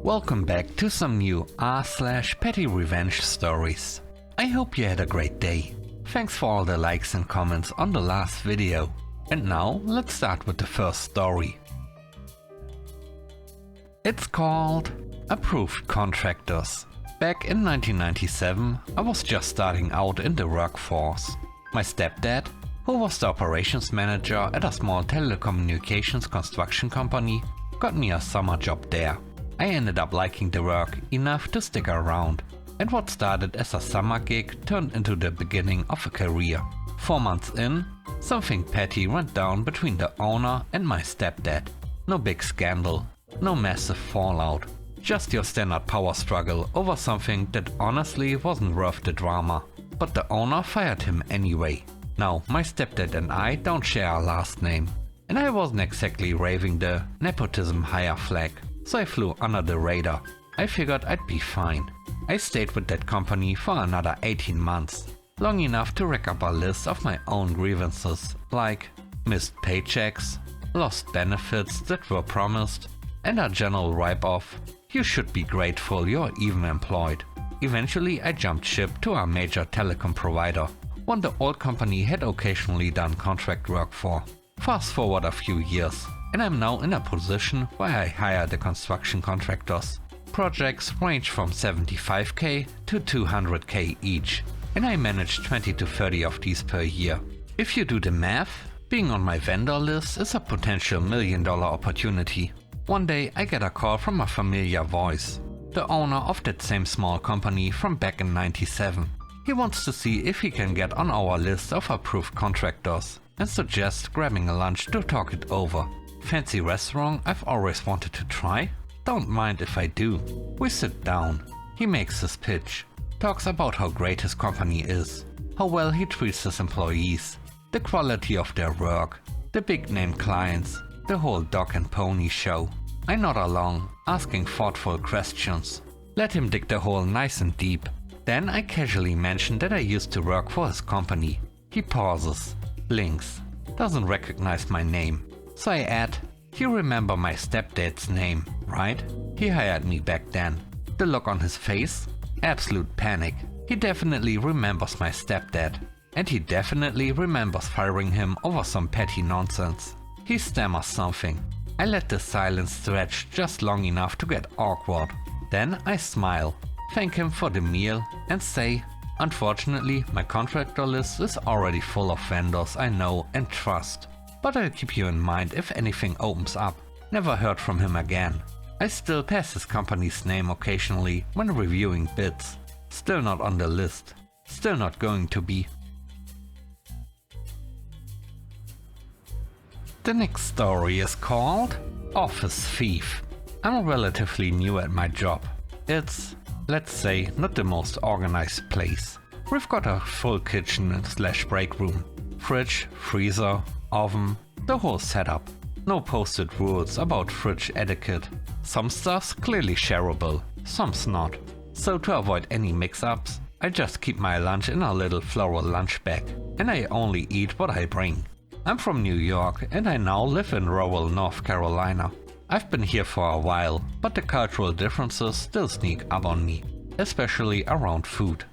Welcome back to some new r/PettyRevenge stories. I hope you had a great day. Thanks for all the likes and comments on the last video. And now let's start with the first story. It's called Approved Contractors. Back in 1997, I was just starting out in the workforce. My stepdad, who was the operations manager at a small telecommunications construction company, got me a summer job there. I ended up liking the work enough to stick around, and what started as a summer gig turned into the beginning of a career. 4 months in, something petty went down between the owner and my stepdad. No big scandal, no massive fallout, just your standard power struggle over something that honestly wasn't worth the drama. But the owner fired him anyway. Now, my stepdad and I don't share a last name, and I wasn't exactly raving the nepotism hire flag, so I flew under the radar. I figured I'd be fine. I stayed with that company for another 18 months, long enough to rack up a list of my own grievances, like missed paychecks, lost benefits that were promised, and a general ripe-off, you should be grateful you're even employed. Eventually I jumped ship to a major telecom provider, one the old company had occasionally done contract work for. Fast forward a few years, and I'm now in a position where I hire the construction contractors. Projects range from 75k to 200k each, and I manage 20 to 30 of these per year. If you do the math, being on my vendor list is a potential $1 million opportunity. One day I get a call from a familiar voice, the owner of that same small company from back in '97. He wants to see if he can get on our list of approved contractors and suggests grabbing a lunch to talk it over. Fancy restaurant I've always wanted to try? Don't mind if I do. We sit down. He makes his pitch, talks about how great his company is, how well he treats his employees, the quality of their work, the big name clients, the whole dog and pony show. I nod along, asking thoughtful questions. Let him dig the hole nice and deep. Then I casually mention that I used to work for his company. He pauses, blinks, doesn't recognize my name. So I add, you remember my stepdad's name, right? He hired me back then. The look on his face? Absolute panic. He definitely remembers my stepdad. And he definitely remembers firing him over some petty nonsense. He stammers something. I let the silence stretch just long enough to get awkward. Then I smile, thank him for the meal, and say, unfortunately my contractor list is already full of vendors I know and trust. But I'll keep you in mind if anything opens up. Never heard from him again. I still pass his company's name occasionally when reviewing bids. Still not on the list. Still not going to be. The next story is called Office Thief. I'm relatively new at my job. It's, let's say, not the most organized place. We've got a full kitchen / break room. Fridge, freezer, oven, the whole setup. No posted rules about fridge etiquette. Some stuff's clearly shareable, some's not. So to avoid any mix-ups, I just keep my lunch in a little floral lunch bag, and I only eat what I bring. I'm from New York and I now live in rural North Carolina. I've been here for a while, but the cultural differences still sneak up on me, especially around food.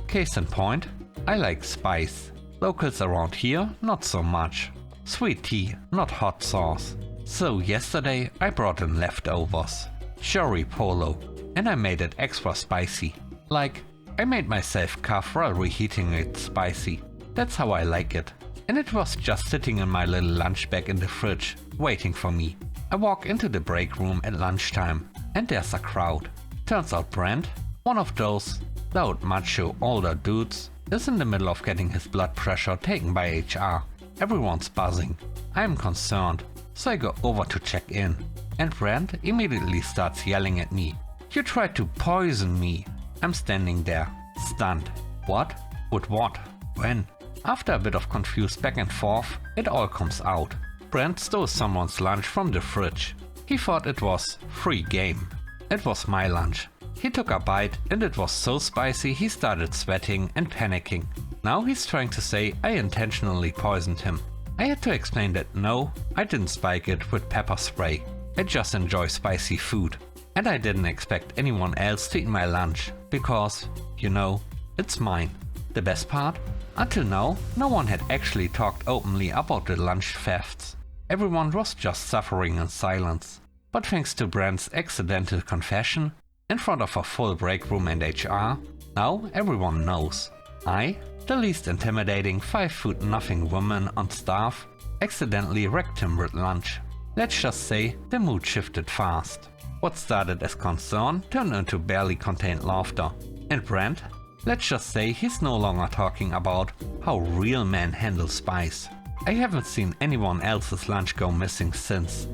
Case in point, I like spice. Locals around here, not so much. Sweet tea, not hot sauce. So yesterday I brought in leftovers. Cherry polo. And I made it extra spicy. Like, I made myself cough while reheating it spicy. That's how I like it. And it was just sitting in my little lunch bag in the fridge, waiting for me. I walk into the break room at lunchtime, and there's a crowd. Turns out Brent, one of those loud macho older dudes, is in the middle of getting his blood pressure taken by HR. Everyone's buzzing. I'm concerned, so I go over to check in. And Brent immediately starts yelling at me. You tried to poison me. I'm standing there, stunned. What? With what? When? After a bit of confused back and forth, it all comes out. Brent stole someone's lunch from the fridge. He thought it was free game. It was my lunch. He took a bite and it was so spicy he started sweating and panicking. Now he's trying to say I intentionally poisoned him. I had to explain that no, I didn't spike it with pepper spray. I just enjoy spicy food. And I didn't expect anyone else to eat my lunch, because, you know, it's mine. The best part? Until now, no one had actually talked openly about the lunch thefts. Everyone was just suffering in silence. But thanks to Brent's accidental confession, in front of a full break room and HR, now everyone knows. I, the least intimidating 5'0" woman on staff, accidentally wrecked him with lunch. Let's just say the mood shifted fast. What started as concern turned into barely contained laughter. And Brent? Let's just say he's no longer talking about how real men handle spies. I haven't seen anyone else's lunch go missing since.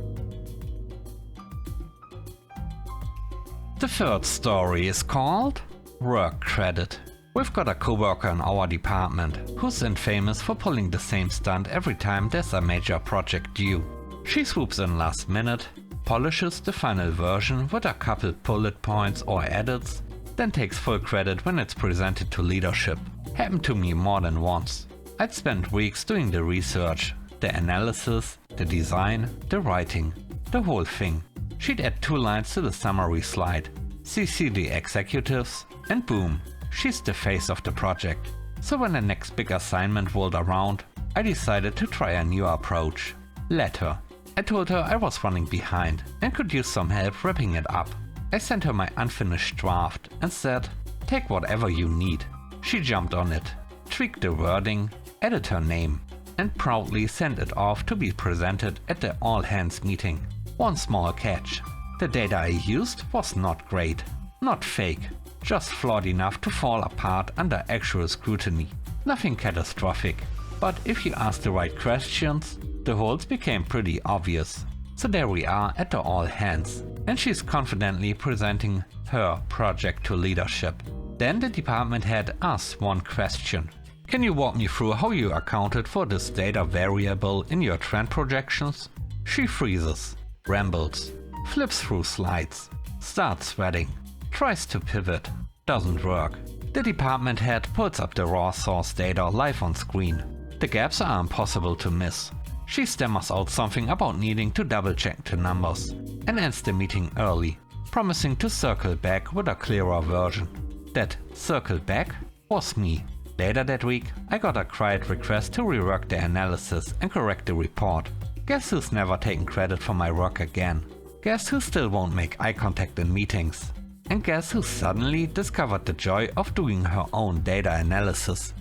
The third story is called Work Credit. We've got a coworker in our department who's infamous for pulling the same stunt every time there's a major project due. She swoops in last minute, polishes the final version with a couple bullet points or edits, then takes full credit when it's presented to leadership. Happened to me more than once. I'd spent weeks doing the research, the analysis, the design, the writing, the whole thing. She'd add 2 lines to the summary slide, CC the executives, and boom, she's the face of the project. So when the next big assignment rolled around, I decided to try a new approach. Let her. I told her I was running behind and could use some help wrapping it up. I sent her my unfinished draft and said, take whatever you need. She jumped on it, tweaked the wording, added her name, and proudly sent it off to be presented at the all-hands meeting. One small catch. The data I used was not great, not fake, just flawed enough to fall apart under actual scrutiny. Nothing catastrophic, but if you ask the right questions, the holes became pretty obvious. So there we are at the all hands, and she's confidently presenting her project to leadership. Then the department head asks one question. Can you walk me through how you accounted for this data variable in your trend projections? She freezes, rambles, flips through slides, starts sweating, tries to pivot, doesn't work. The department head pulls up the raw source data live on screen. The gaps are impossible to miss. She stammers out something about needing to double check the numbers and ends the meeting early, promising to circle back with a clearer version. That circle back was me. Later that week, I got a quiet request to rework the analysis and correct the report. Guess who's never taken credit for my work again? Guess who still won't make eye contact in meetings? And guess who suddenly discovered the joy of doing her own data analysis?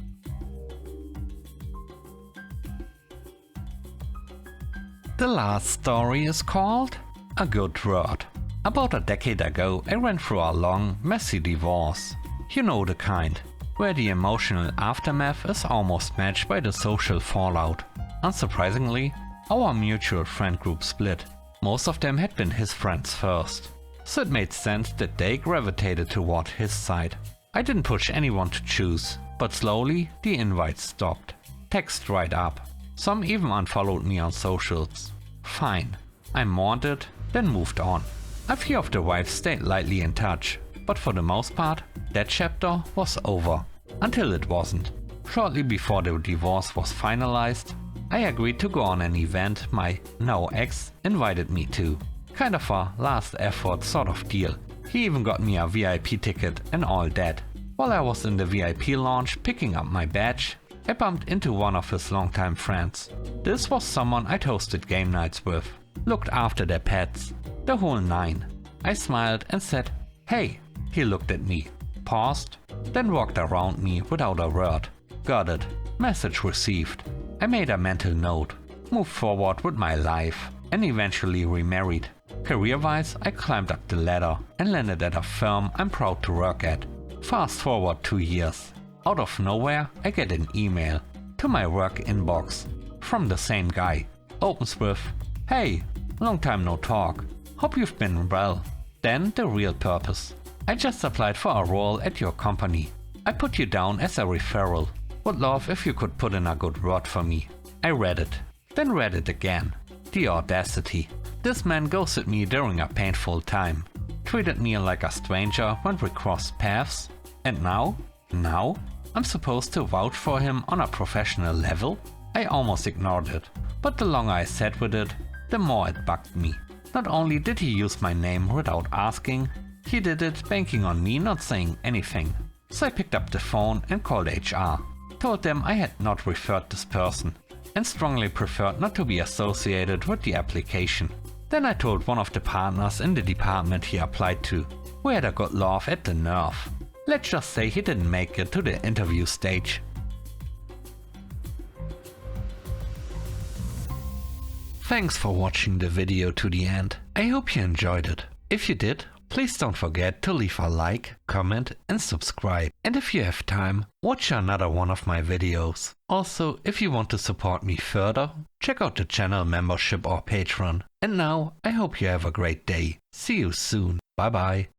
The last story is called A Good Word. About a decade ago, I went through a long, messy divorce. You know the kind, where the emotional aftermath is almost matched by the social fallout. Unsurprisingly, our mutual friend group split. Most of them had been his friends first, so it made sense that they gravitated toward his side. I didn't push anyone to choose, but slowly the invites stopped. Text dried up. Some even unfollowed me on socials. Fine. I mourned it, then moved on. A few of the wives stayed lightly in touch, but for the most part, that chapter was over. Until it wasn't. Shortly before the divorce was finalized, I agreed to go on an event my now ex invited me to. Kind of a last effort sort of deal. He even got me a VIP ticket and all that. While I was in the VIP lounge picking up my badge, I bumped into one of his longtime friends. This was someone I'd hosted game nights with, looked after their pets, the whole nine. I smiled and said, "Hey." He looked at me, paused, then walked around me without a word. Got it. Message received. I made a mental note, moved forward with my life, and eventually remarried. Career-wise, I climbed up the ladder and landed at a firm I'm proud to work at. Fast forward 2 years. Out of nowhere, I get an email to my work inbox from the same guy. Opens with, "Hey, long time no talk. Hope you've been well." Then the real purpose. "I just applied for a role at your company. I put you down as a referral. Would love if you could put in a good word for me." I read it, then read it again. The audacity. This man ghosted me during a painful time. Treated me like a stranger when we crossed paths. And now I'm supposed to vouch for him on a professional level? I almost ignored it, but the longer I sat with it, the more it bugged me. Not only did he use my name without asking, he did it banking on me not saying anything. So I picked up the phone and called HR. Told them I had not referred this person and strongly preferred not to be associated with the application. Then I told one of the partners in the department he applied to, who had a good laugh at the nerve. Let's just say he didn't make it to the interview stage. Thanks for watching the video to the end. I hope you enjoyed it. If you did, please don't forget to leave a like, comment and subscribe. And if you have time, watch another one of my videos. Also, if you want to support me further, check out the channel membership or Patreon. And now, I hope you have a great day. See you soon. Bye bye.